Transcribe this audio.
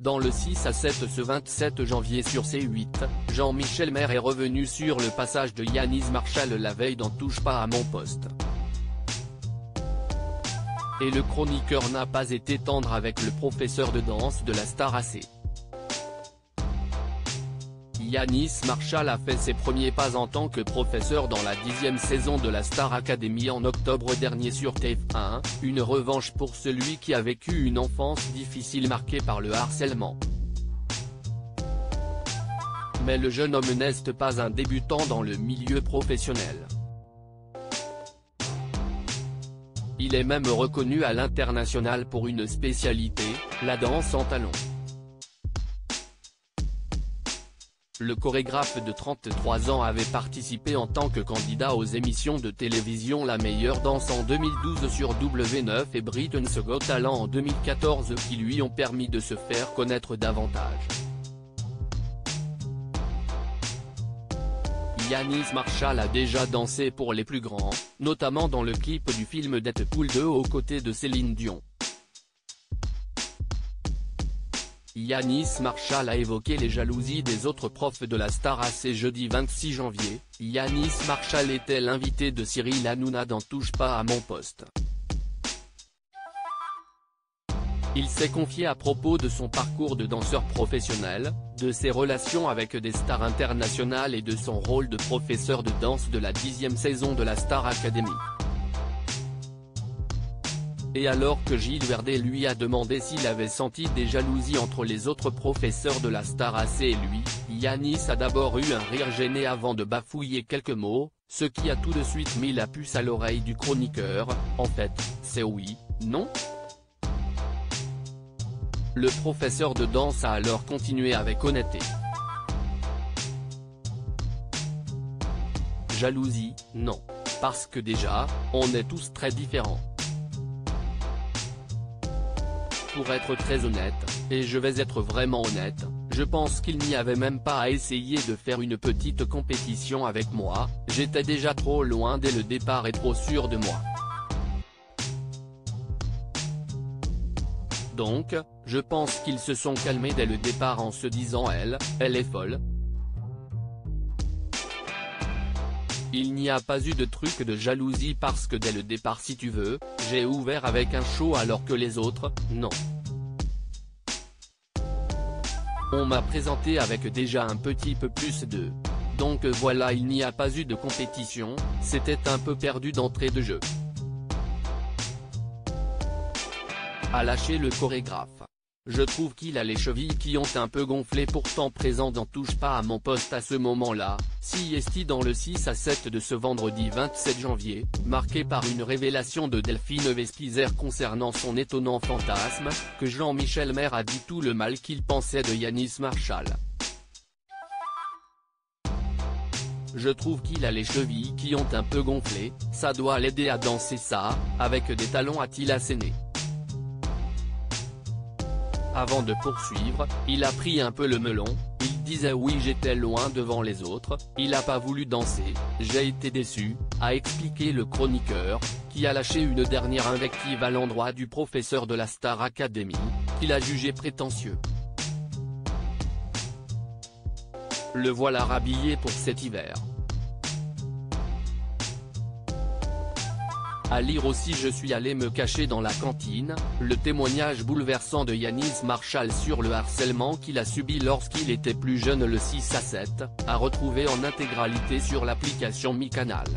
Dans le 6 à 7 ce 27 janvier sur C8, Jean-Michel Maire est revenu sur le passage de Yanis Marshall la veille dans Touche pas à mon poste. Et le chroniqueur n'a pas été tendre avec le professeur de danse de la star AC. Yanis Marshall a fait ses premiers pas en tant que professeur dans la 10e saison de la Star Academy en octobre dernier sur TF1, une revanche pour celui qui a vécu une enfance difficile marquée par le harcèlement. Mais le jeune homme n'est pas un débutant dans le milieu professionnel. Il est même reconnu à l'international pour une spécialité, la danse en talons. Le chorégraphe de 33 ans avait participé en tant que candidat aux émissions de télévision La Meilleure Danse en 2012 sur W9 et Britain's Got Talent en 2014 qui lui ont permis de se faire connaître davantage. Yanis Marshall a déjà dansé pour les plus grands, notamment dans le clip du film Deadpool 2 aux côtés de Céline Dion. Yanis Marshall a évoqué les jalousies des autres profs de la Star AC jeudi 26 janvier, Yanis Marshall était l'invité de Cyril Hanouna dans Touche pas à mon poste. Il s'est confié à propos de son parcours de danseur professionnel, de ses relations avec des stars internationales et de son rôle de professeur de danse de la 10e saison de la Star Academy. Et alors que Gilles Verdez lui a demandé s'il avait senti des jalousies entre les autres professeurs de la Star AC et lui, Yanis a d'abord eu un rire gêné avant de bafouiller quelques mots, ce qui a tout de suite mis la puce à l'oreille du chroniqueur. En fait, c'est oui, non ? Le professeur de danse a alors continué avec honnêteté. Jalousie, non. Parce que déjà, on est tous très différents. Pour être très honnête, et je vais être vraiment honnête, je pense qu'il n'y avait même pas à essayer de faire une petite compétition avec moi, j'étais déjà trop loin dès le départ et trop sûr de moi. Donc, je pense qu'ils se sont calmés dès le départ en se disant elle est folle. Il n'y a pas eu de truc de jalousie parce que dès le départ si tu veux, j'ai ouvert avec un show alors que les autres, non. On m'a présenté avec déjà un petit peu plus de... Donc voilà, il n'y a pas eu de compétition, c'était un peu perdu d'entrée de jeu. A lâché le chorégraphe. Je trouve qu'il a les chevilles qui ont un peu gonflé pourtant présent dans Touche pas à mon poste à ce moment-là, CST dans le 6 à 7 de ce vendredi 27 janvier, marqué par une révélation de Delphine Vespizer concernant son étonnant fantasme, que Jean-Michel Maire a dit tout le mal qu'il pensait de Yanis Marshall. Je trouve qu'il a les chevilles qui ont un peu gonflé, ça doit l'aider à danser ça, avec des talons a-t-il asséné. Avant de poursuivre, il a pris un peu le melon, il disait oui j'étais loin devant les autres, il a pas voulu danser, j'ai été déçu, a expliqué le chroniqueur, qui a lâché une dernière invective à l'endroit du professeur de la Star Academy, qu'il a jugé prétentieux. Le voilà rhabillé pour cet hiver. À lire aussi je suis allé me cacher dans la cantine, le témoignage bouleversant de Yanis Marshall sur le harcèlement qu'il a subi lorsqu'il était plus jeune le 6 à 7, à retrouver en intégralité sur l'application Mi Canal.